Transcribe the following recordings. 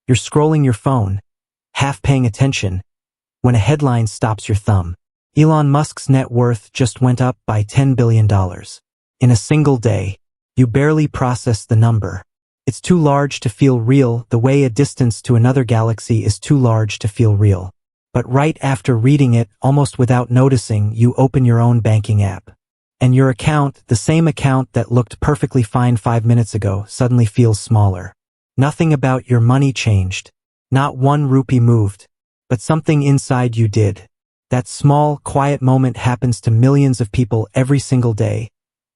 You're scrolling your phone, half paying attention, when a headline stops your thumb. Elon Musk's net worth just went up by $10 billion. In a single day. You barely process the number. It's too large to feel real, the way a distance to another galaxy is too large to feel real. But right after reading it, almost without noticing, you open your own banking app. And your account, the same account that looked perfectly fine 5 minutes ago, suddenly feels smaller. Nothing about your money changed. Not one rupee moved. But something inside you did. That small, quiet moment happens to millions of people every single day,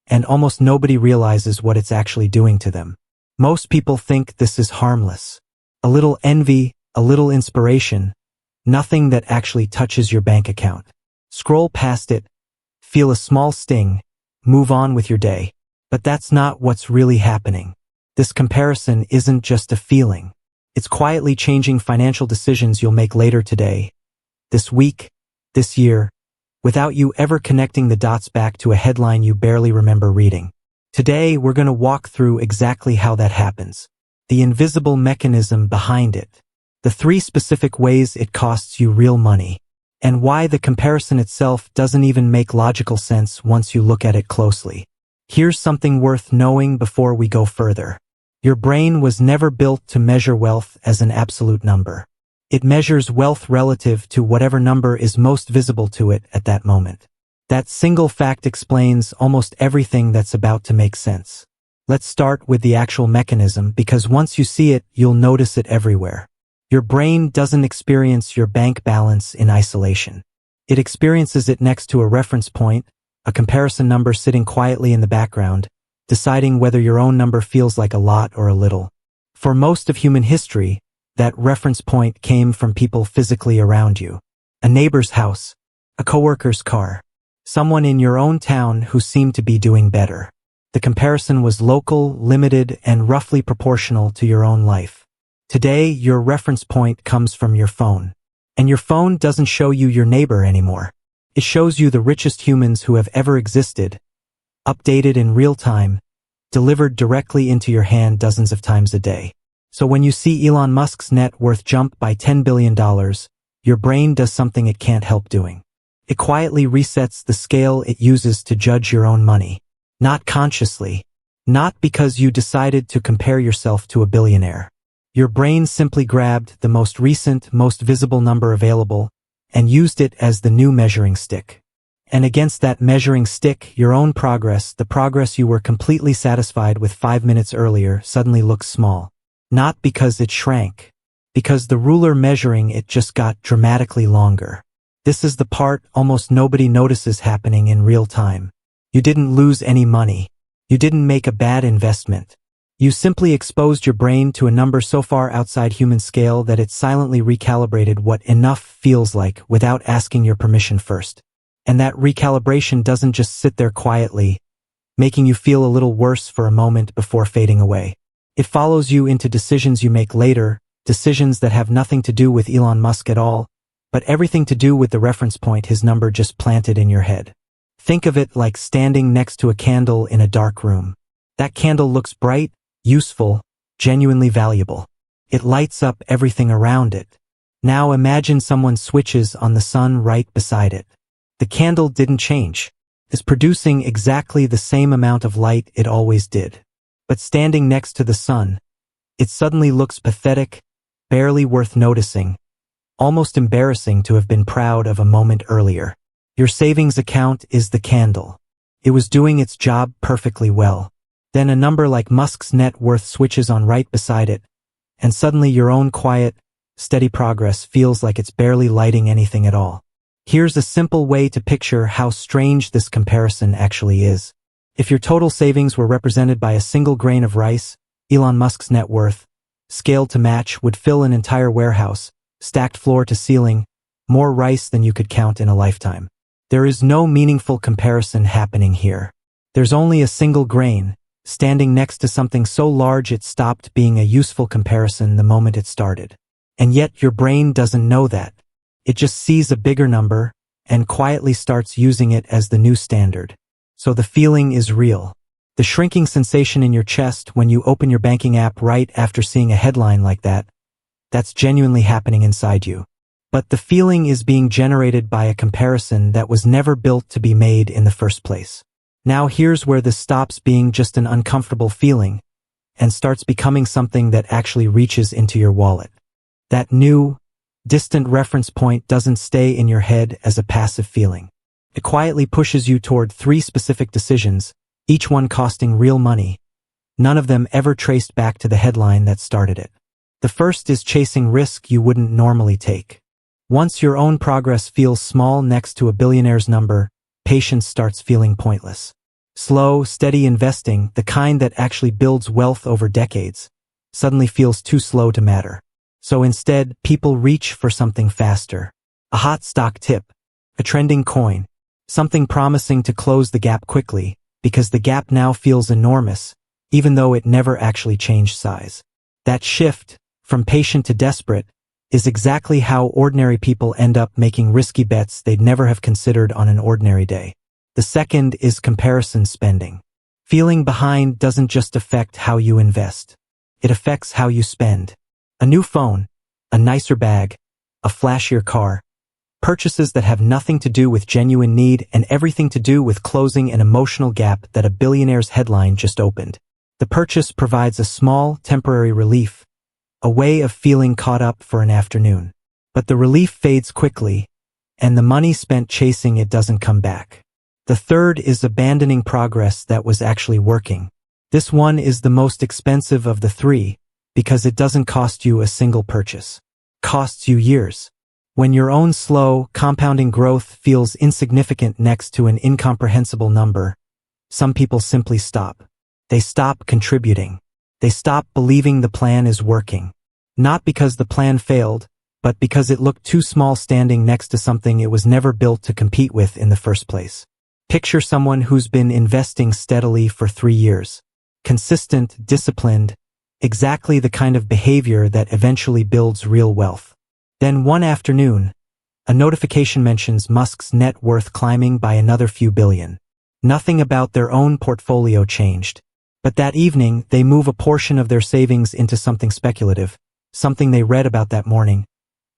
and almost nobody realizes what it's actually doing to them. Most people think this is harmless. A little envy, a little inspiration, nothing that actually touches your bank account. Scroll past it, feel a small sting, move on with your day. But that's not what's really happening. This comparison isn't just a feeling. It's quietly changing financial decisions you'll make later today, this week, this year, without you ever connecting the dots back to a headline you barely remember reading. Today, we're going to walk through exactly how that happens, the invisible mechanism behind it, the 3 specific ways it costs you real money, and why the comparison itself doesn't even make logical sense once you look at it closely. Here's something worth knowing before we go further. Your brain was never built to measure wealth as an absolute number. It measures wealth relative to whatever number is most visible to it at that moment. That single fact explains almost everything that's about to make sense. Let's start with the actual mechanism, because once you see it, you'll notice it everywhere. Your brain doesn't experience your bank balance in isolation. It experiences it next to a reference point, a comparison number sitting quietly in the background, deciding whether your own number feels like a lot or a little. For most of human history, that reference point came from people physically around you. A neighbor's house, a coworker's car, someone in your own town who seemed to be doing better. The comparison was local, limited, and roughly proportional to your own life. Today, your reference point comes from your phone. And your phone doesn't show you your neighbor anymore. It shows you the richest humans who have ever existed, updated in real time, delivered directly into your hand dozens of times a day. So when you see Elon Musk's net worth jump by $10 billion, your brain does something it can't help doing. It quietly resets the scale it uses to judge your own money. Not consciously. Not because you decided to compare yourself to a billionaire. Your brain simply grabbed the most recent, most visible number available and used it as the new measuring stick. And against that measuring stick, your own progress, the progress you were completely satisfied with 5 minutes earlier, suddenly looks small. Not because it shrank, because the ruler measuring it just got dramatically longer. This is the part almost nobody notices happening in real time. You didn't lose any money. You didn't make a bad investment. You simply exposed your brain to a number so far outside human scale that it silently recalibrated what enough feels like without asking your permission first. And that recalibration doesn't just sit there quietly, making you feel a little worse for a moment before fading away. It follows you into decisions you make later, decisions that have nothing to do with Elon Musk at all, but everything to do with the reference point his number just planted in your head. Think of it like standing next to a candle in a dark room. That candle looks bright, useful, genuinely valuable. It lights up everything around it. Now imagine someone switches on the sun right beside it. The candle didn't change. It's producing exactly the same amount of light it always did. But standing next to the sun, it suddenly looks pathetic, barely worth noticing, almost embarrassing to have been proud of a moment earlier. Your savings account is the candle. It was doing its job perfectly well. Then a number like Musk's net worth switches on right beside it, and suddenly your own quiet, steady progress feels like it's barely lighting anything at all. Here's a simple way to picture how strange this comparison actually is. If your total savings were represented by a single grain of rice, Elon Musk's net worth, scaled to match, would fill an entire warehouse, stacked floor to ceiling, more rice than you could count in a lifetime. There is no meaningful comparison happening here. There's only a single grain, standing next to something so large it stopped being a useful comparison the moment it started. And yet your brain doesn't know that. It just sees a bigger number and quietly starts using it as the new standard. So the feeling is real. The shrinking sensation in your chest when you open your banking app right after seeing a headline like that, that's genuinely happening inside you. But the feeling is being generated by a comparison that was never built to be made in the first place. Now here's where this stops being just an uncomfortable feeling and starts becoming something that actually reaches into your wallet. That new, distant reference point doesn't stay in your head as a passive feeling. It quietly pushes you toward 3 specific decisions, each one costing real money, none of them ever traced back to the headline that started it. The first is chasing risk you wouldn't normally take. Once your own progress feels small next to a billionaire's number, patience starts feeling pointless. Slow, steady investing, the kind that actually builds wealth over decades, suddenly feels too slow to matter. So instead, people reach for something faster. A hot stock tip, a trending coin, something promising to close the gap quickly, because the gap now feels enormous, even though it never actually changed size. That shift, from patient to desperate, is exactly how ordinary people end up making risky bets they'd never have considered on an ordinary day. The second is comparison spending. Feeling behind doesn't just affect how you invest. It affects how you spend. A new phone, a nicer bag, a flashier car, purchases that have nothing to do with genuine need and everything to do with closing an emotional gap that a billionaire's headline just opened. The purchase provides a small, temporary relief, a way of feeling caught up for an afternoon. But the relief fades quickly, and the money spent chasing it doesn't come back. The third is abandoning progress that was actually working. This one is the most expensive of the 3, because it doesn't cost you a single purchase. It costs you years. When your own slow, compounding growth feels insignificant next to an incomprehensible number, some people simply stop. They stop contributing. They stop believing the plan is working. Not because the plan failed, but because it looked too small standing next to something it was never built to compete with in the first place. Picture someone who's been investing steadily for 3 years. Consistent, disciplined, exactly the kind of behavior that eventually builds real wealth. Then one afternoon, a notification mentions Musk's net worth climbing by another few billion. Nothing about their own portfolio changed. But that evening, they move a portion of their savings into something speculative, something they read about that morning,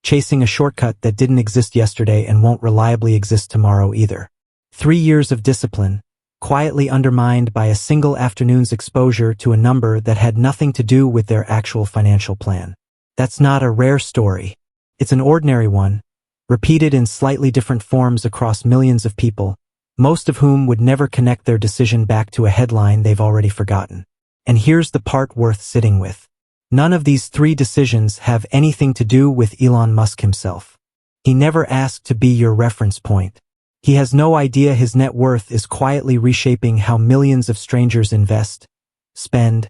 chasing a shortcut that didn't exist yesterday and won't reliably exist tomorrow either. 3 years of discipline, quietly undermined by a single afternoon's exposure to a number that had nothing to do with their actual financial plan. That's not a rare story. It's an ordinary one, repeated in slightly different forms across millions of people, most of whom would never connect their decision back to a headline they've already forgotten. And here's the part worth sitting with. None of these 3 decisions have anything to do with Elon Musk himself. He never asked to be your reference point. He has no idea his net worth is quietly reshaping how millions of strangers invest, spend,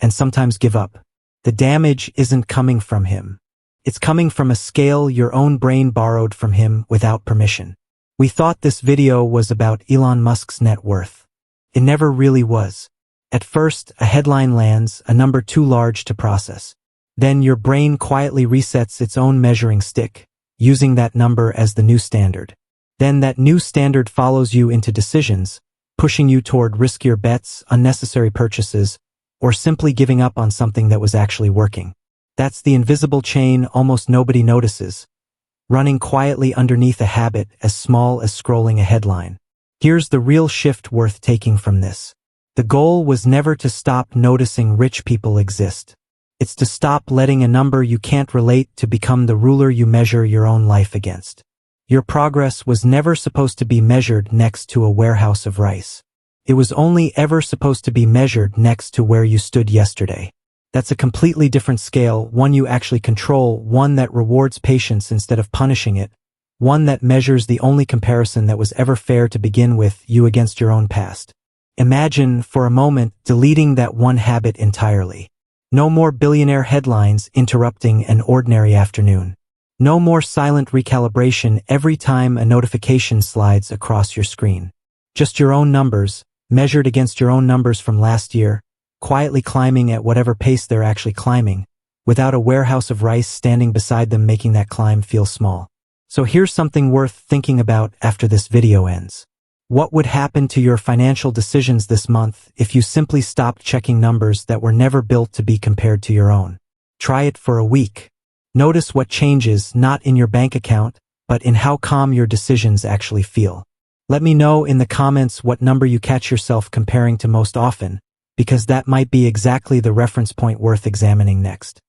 and sometimes give up. The damage isn't coming from him. It's coming from a scale your own brain borrowed from him without permission. We thought this video was about Elon Musk's net worth. It never really was. At first, a headline lands, a number too large to process. Then your brain quietly resets its own measuring stick, using that number as the new standard. Then that new standard follows you into decisions, pushing you toward riskier bets, unnecessary purchases, or simply giving up on something that was actually working. That's the invisible chain almost nobody notices, running quietly underneath a habit as small as scrolling a headline. Here's the real shift worth taking from this. The goal was never to stop noticing rich people exist. It's to stop letting a number you can't relate to become the ruler you measure your own life against. Your progress was never supposed to be measured next to a warehouse of rice. It was only ever supposed to be measured next to where you stood yesterday. That's a completely different scale, one you actually control, one that rewards patience instead of punishing it, one that measures the only comparison that was ever fair to begin with, you against your own past. Imagine, for a moment, deleting that one habit entirely. No more billionaire headlines interrupting an ordinary afternoon. No more silent recalibration every time a notification slides across your screen. Just your own numbers, measured against your own numbers from last year, quietly climbing at whatever pace they're actually climbing, without a warehouse of rice standing beside them making that climb feel small. So here's something worth thinking about after this video ends. What would happen to your financial decisions this month if you simply stopped checking numbers that were never built to be compared to your own? Try it for a week. Notice what changes not in your bank account, but in how calm your decisions actually feel. Let me know in the comments what number you catch yourself comparing to most often, because that might be exactly the reference point worth examining next.